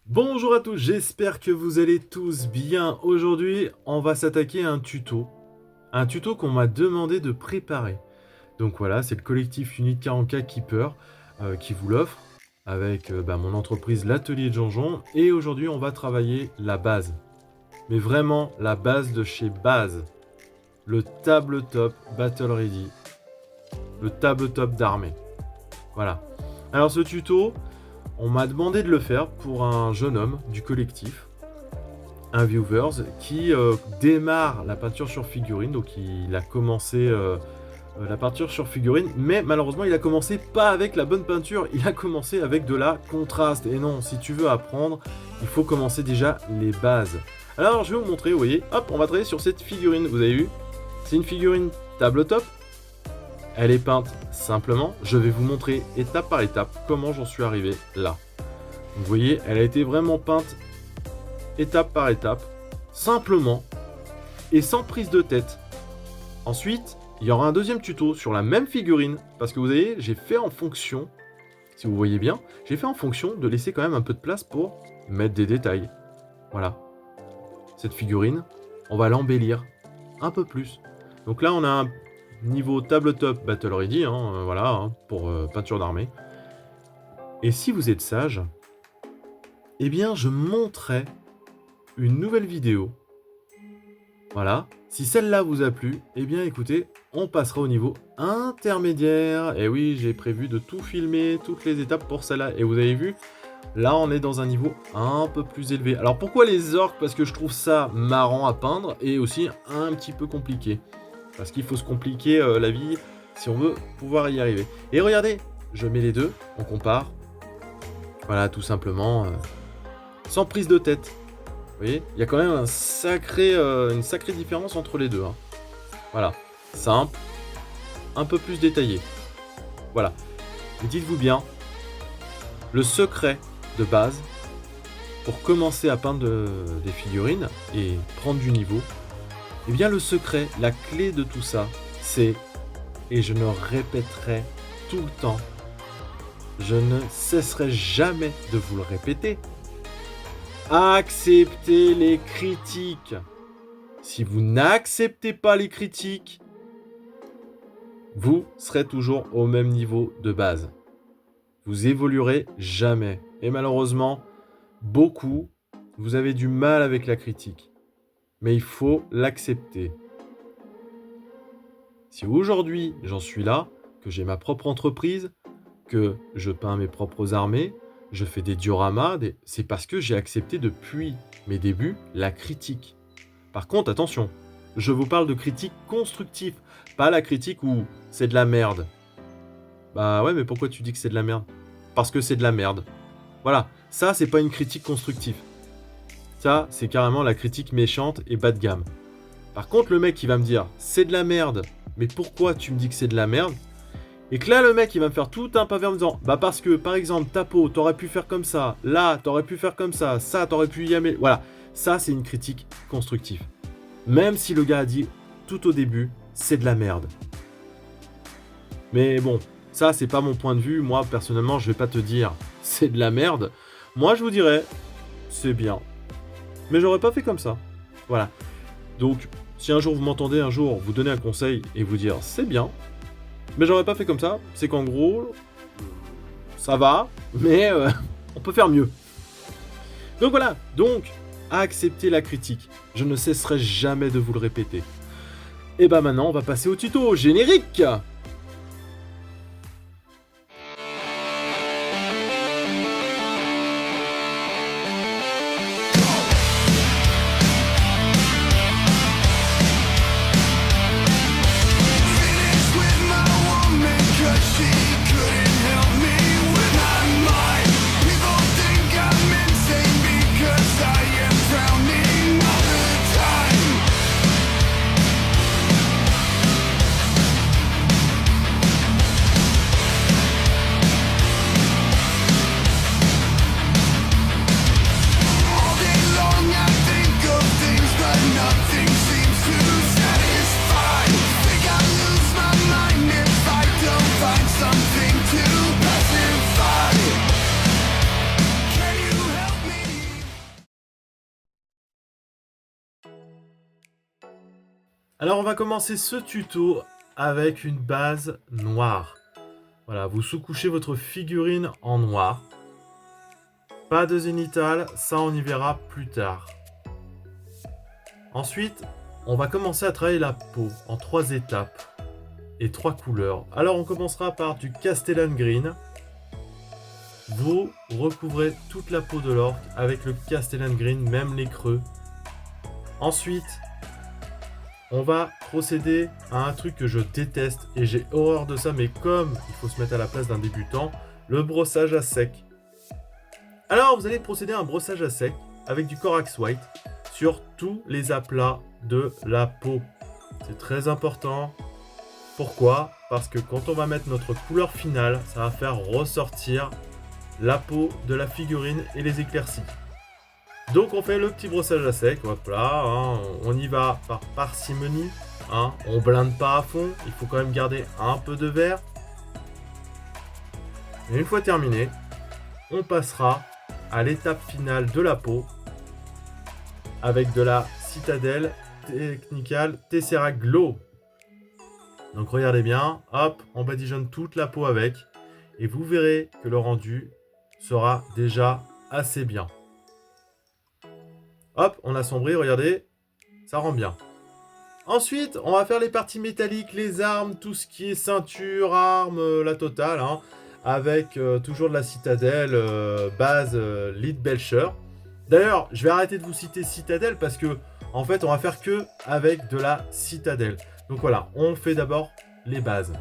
Bonjour à tous, j'espère que vous allez tous bien. Aujourd'hui, on va s'attaquer à un tuto. Un tuto qu'on m'a demandé de préparer. Donc voilà, c'est le collectif Unit 40K Keeper qui vous l'offre avec mon entreprise L'Atelier de Jean-Jean. Et aujourd'hui, on va travailler la base. Mais vraiment, la base de chez base. Le tabletop Battle Ready. Le tabletop d'armée. Voilà. Alors ce tuto, on m'a demandé de le faire pour un jeune homme du collectif, un viewers, qui démarre la peinture sur figurine. Donc il a commencé la peinture sur figurine, mais malheureusement il a commencé pas avec la bonne peinture, il a commencé avec de la contraste. Et non, si tu veux apprendre, il faut commencer déjà les bases. Alors je vais vous montrer, vous voyez, hop, on va travailler sur cette figurine, vous avez vu? C'est une figurine tabletop. Elle est peinte simplement. Je vais vous montrer étape par étape comment j'en suis arrivé là. Vous voyez, elle a été vraiment peinte étape par étape, simplement et sans prise de tête. Ensuite, il y aura un deuxième tuto sur la même figurine, parce que vous voyez, j'ai fait en fonction, si vous voyez bien, j'ai fait en fonction de laisser quand même un peu de place pour mettre des détails. Voilà. Cette figurine, on va l'embellir un peu plus. Donc là, on a un niveau tabletop Battle Ready, pour peinture d'armée. Et si vous êtes sage, eh bien je montrerai une nouvelle vidéo. Voilà. Si celle-là vous a plu, eh bien écoutez, on passera au niveau intermédiaire. Et oui, j'ai prévu de tout filmer, toutes les étapes pour celle-là. Et vous avez vu, là on est dans un niveau un peu plus élevé. Alors pourquoi les orques? Parce que je trouve ça marrant à peindre et aussi un petit peu compliqué. Parce qu'il faut se compliquer la vie si on veut pouvoir y arriver. Et regardez, je mets les deux, on compare. Voilà, tout simplement, sans prise de tête. Vous voyez, il y a quand même une sacrée différence entre les deux. Hein. Voilà, simple, un peu plus détaillé. Voilà. Et dites-vous bien, le secret de base, pour commencer à peindre des figurines et prendre du niveau, eh bien le secret, la clé de tout ça, c'est, et je le répéterai tout le temps, je ne cesserai jamais de vous le répéter, acceptez les critiques. Si vous n'acceptez pas les critiques, vous serez toujours au même niveau de base. Vous évoluerez jamais. Et malheureusement, beaucoup, vous avez du mal avec la critique. Mais il faut l'accepter. Si aujourd'hui j'en suis là, que j'ai ma propre entreprise, que je peins mes propres armées, je fais des dioramas, c'est parce que j'ai accepté depuis mes débuts la critique. Par contre, attention, je vous parle de critique constructive, pas la critique où c'est de la merde. Bah ouais, mais pourquoi tu dis que c'est de la merde? Parce que c'est de la merde. Voilà, ça c'est pas une critique constructive. Ça, c'est carrément la critique méchante et bas de gamme. Par contre, le mec qui va me dire c'est de la merde, mais pourquoi tu me dis que c'est de la merde? Et que là, le mec il va me faire tout un pavé en me disant bah parce que par exemple ta peau, t'aurais pu faire comme ça, là t'aurais pu faire comme ça t'aurais pu y améliorer. Voilà, ça c'est une critique constructive. Même si le gars a dit tout au début c'est de la merde. Mais bon, ça c'est pas mon point de vue. Moi personnellement, je vais pas te dire c'est de la merde. Moi je vous dirais c'est bien. Mais j'aurais pas fait comme ça. Voilà. Donc, si un jour vous m'entendez vous donner un conseil et vous dire c'est bien, mais j'aurais pas fait comme ça, c'est qu'en gros, ça va, mais on peut faire mieux. Donc voilà, acceptez la critique. Je ne cesserai jamais de vous le répéter. Et bah maintenant, on va passer au tuto générique. Alors on va commencer ce tuto avec une base noire. Voilà, vous sous-couchez votre figurine en noir. Pas de zénithal, ça on y verra plus tard. Ensuite, on va commencer à travailler la peau en 3 étapes et 3 couleurs. Alors on commencera par du Castellan Green. Vous recouvrez toute la peau de l'orque avec le Castellan Green, même les creux. Ensuite, on va procéder à un truc que je déteste et j'ai horreur de ça, mais comme il faut se mettre à la place d'un débutant, le brossage à sec. Alors vous allez procéder à un brossage à sec avec du Corax White sur tous les aplats de la peau. C'est très important. Pourquoi? Parce que quand on va mettre notre couleur finale, ça va faire ressortir la peau de la figurine et les éclaircies. Donc on fait le petit brossage à sec, hop là, hein, on y va par parcimonie, hein, on blinde pas à fond, il faut quand même garder un peu de vert. Et une fois terminé, on passera à l'étape finale de la peau avec de la Citadel Technical Tesseract Glow. Donc regardez bien, hop, on badigeonne toute la peau avec et vous verrez que le rendu sera déjà assez bien. Hop, on assombrit, regardez, ça rend bien. Ensuite, on va faire les parties métalliques, les armes, tout ce qui est ceinture, armes, la totale, hein, avec toujours de la Citadel, base Lead Belcher. D'ailleurs, je vais arrêter de vous citer Citadel parce que, en fait, on va faire que avec de la Citadel. Donc voilà, on fait d'abord les bases.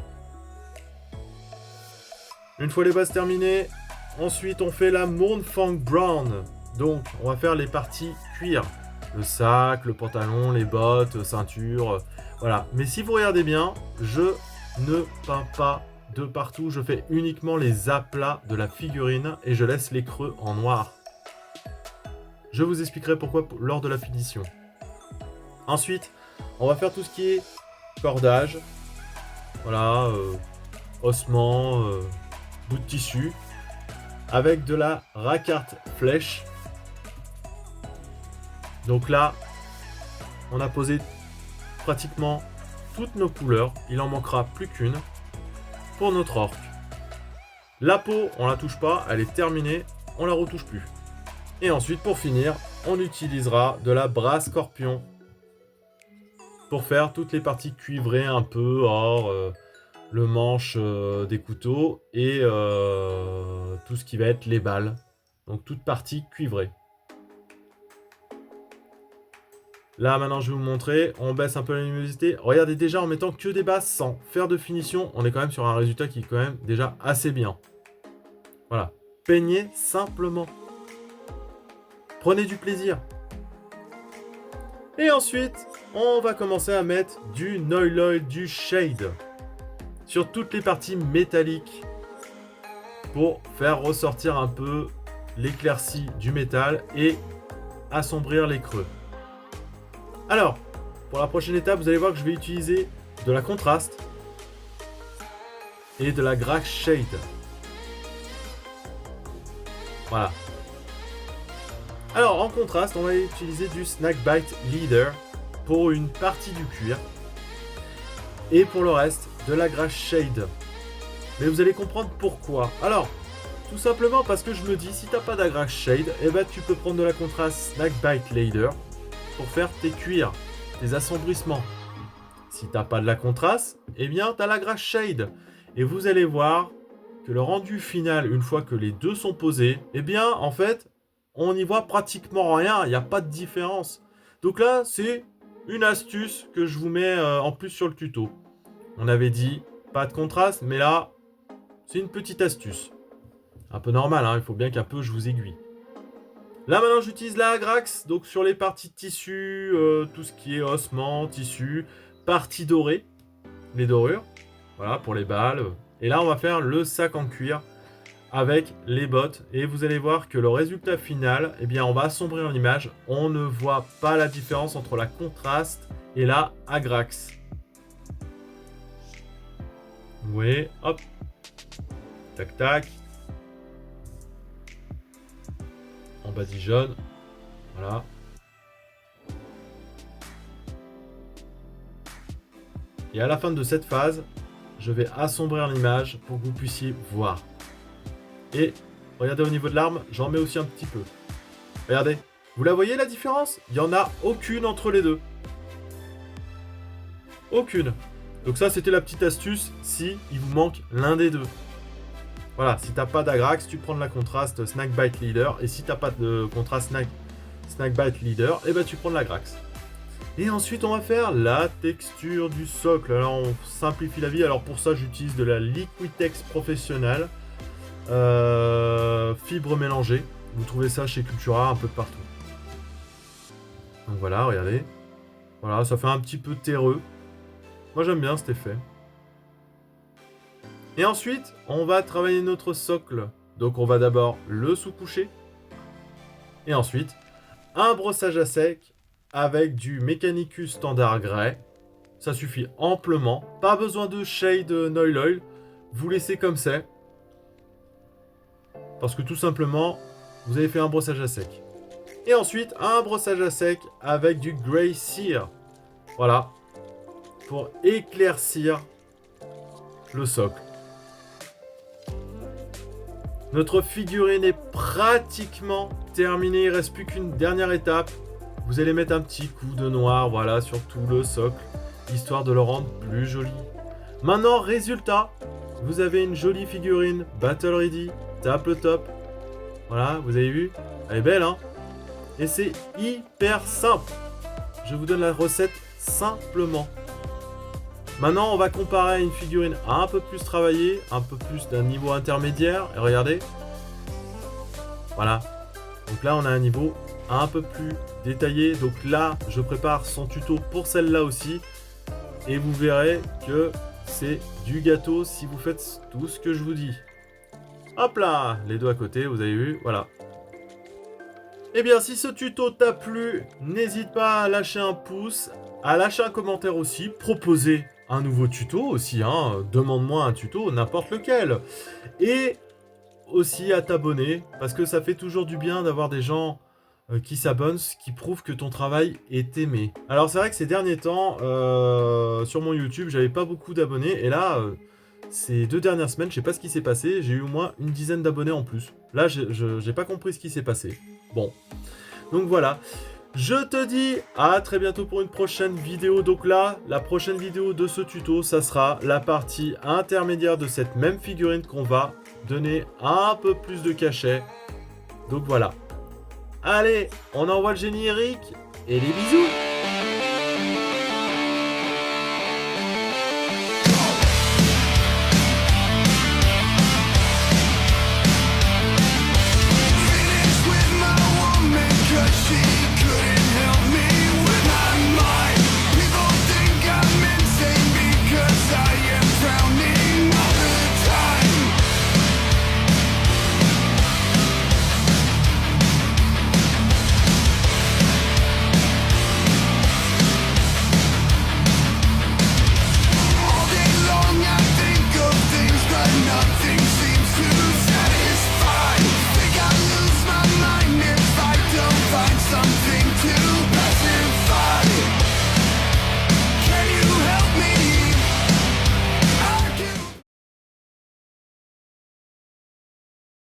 Une fois les bases terminées, ensuite on fait la Mournfang Brown. Donc, on va faire les parties cuir. Le sac, le pantalon, les bottes, ceinture, voilà. Mais si vous regardez bien, je ne peins pas de partout. Je fais uniquement les aplats de la figurine et je laisse les creux en noir. Je vous expliquerai pourquoi lors de la finition. Ensuite, on va faire tout ce qui est cordage. Voilà, ossement, bout de tissu. Avec de la Racquart Flèche. Donc là, on a posé pratiquement toutes nos couleurs. Il en manquera plus qu'une pour notre orque. La peau, on la touche pas, elle est terminée, on la retouche plus. Et ensuite, pour finir, on utilisera de la brasse scorpion pour faire toutes les parties cuivrées un peu, or, le manche des couteaux et tout ce qui va être les balles. Donc toute partie cuivrée. Là, maintenant, je vais vous montrer. On baisse un peu la luminosité. Regardez, déjà, en mettant que des bases sans faire de finition, on est quand même sur un résultat qui est quand même déjà assez bien. Voilà. Peignez simplement. Prenez du plaisir. Et ensuite, on va commencer à mettre du Noiloil, du Shade sur toutes les parties métalliques pour faire ressortir un peu l'éclaircie du métal et assombrir les creux. Alors, pour la prochaine étape, vous allez voir que je vais utiliser de la contraste et de la Grax Shade. Voilà. Alors, en contraste, on va utiliser du Snakebite Leader pour une partie du cuir. Et pour le reste, de la Grax Shade. Mais vous allez comprendre pourquoi. Alors, tout simplement parce que je me dis, si t'as pas d'Agrax Shade, eh ben, tu peux prendre de la contraste Snakebite Leader pour faire tes cuirs, tes assombrissements. Si t'as pas de la contraste, eh bien t'as la Grax Shade. Et vous allez voir que le rendu final, une fois que les deux sont posés, eh bien en fait, on n'y voit pratiquement rien, il n'y a pas de différence. Donc là, c'est une astuce que je vous mets en plus sur le tuto. On avait dit pas de contraste, mais là, c'est une petite astuce. Un peu normal, hein, il faut bien qu'un peu je vous aiguille. Là maintenant j'utilise la Agrax, donc sur les parties de tissu, tout ce qui est ossement, tissu, partie dorée, les dorures, voilà pour les balles. Et là on va faire le sac en cuir avec les bottes et vous allez voir que le résultat final, eh bien on va assombrir l'image, on ne voit pas la différence entre la contraste et la Agrax. Oui, hop, tac tac. On badigeonne. Voilà. Et à la fin de cette phase, je vais assombrir l'image pour que vous puissiez voir. Et regardez au niveau de l'arme, j'en mets aussi un petit peu. Regardez, vous la voyez la différence? Il n'y en a aucune entre les deux. Aucune. Donc ça, c'était la petite astuce si il vous manque l'un des deux. Voilà, si t'as pas d'Agrax, tu prends de la contraste Snakebite Leader. Et si t'as pas de contraste Snakebite Leader, et ben tu prends de l'Agrax. Et ensuite, on va faire la texture du socle. Alors, on simplifie la vie. Alors pour ça, j'utilise de la Liquitex professionnelle. Fibre mélangée. Vous trouvez ça chez Cultura un peu partout. Donc voilà, regardez. Voilà, ça fait un petit peu terreux. Moi, j'aime bien cet effet. Et ensuite, on va travailler notre socle. Donc, on va d'abord le sous-coucher. Et ensuite, un brossage à sec avec du Mechanicus standard grès. Ça suffit amplement. Pas besoin de shade Noil Oil. Vous laissez comme c'est. Parce que tout simplement, vous avez fait un brossage à sec. Et ensuite, un brossage à sec avec du Grey Sear. Voilà. Pour éclaircir le socle. Notre figurine est pratiquement terminée. Il ne reste plus qu'une dernière étape. Vous allez mettre un petit coup de noir, voilà, sur tout le socle, histoire de le rendre plus joli. Maintenant, résultat, vous avez une jolie figurine Battle Ready, tape le top. Voilà, vous avez vu? Elle est belle, hein? Et c'est hyper simple. Je vous donne la recette simplement. Maintenant, on va comparer à une figurine un peu plus travaillée, un peu plus d'un niveau intermédiaire. Et regardez. Voilà. Donc là, on a un niveau un peu plus détaillé. Donc là, je prépare son tuto pour celle-là aussi. Et vous verrez que c'est du gâteau si vous faites tout ce que je vous dis. Hop là, les deux à côté, vous avez vu, voilà. Eh bien, si ce tuto t'a plu, n'hésite pas à lâcher un pouce, à lâcher un commentaire aussi, proposer un nouveau tuto aussi, hein. Demande-moi un tuto, n'importe lequel. Et aussi à t'abonner, parce que ça fait toujours du bien d'avoir des gens qui s'abonnent, ce qui prouve que ton travail est aimé. Alors c'est vrai que ces derniers temps, sur mon YouTube, j'avais pas beaucoup d'abonnés, et là, ces 2 dernières semaines, je sais pas ce qui s'est passé, j'ai eu au moins une dizaine d'abonnés en plus. Là, j'ai pas compris ce qui s'est passé. Bon, donc voilà. Je te dis à très bientôt pour une prochaine vidéo. Donc là, la prochaine vidéo de ce tuto, ça sera la partie intermédiaire de cette même figurine qu'on va donner un peu plus de cachet. Donc voilà. Allez, on envoie le générique et les bisous.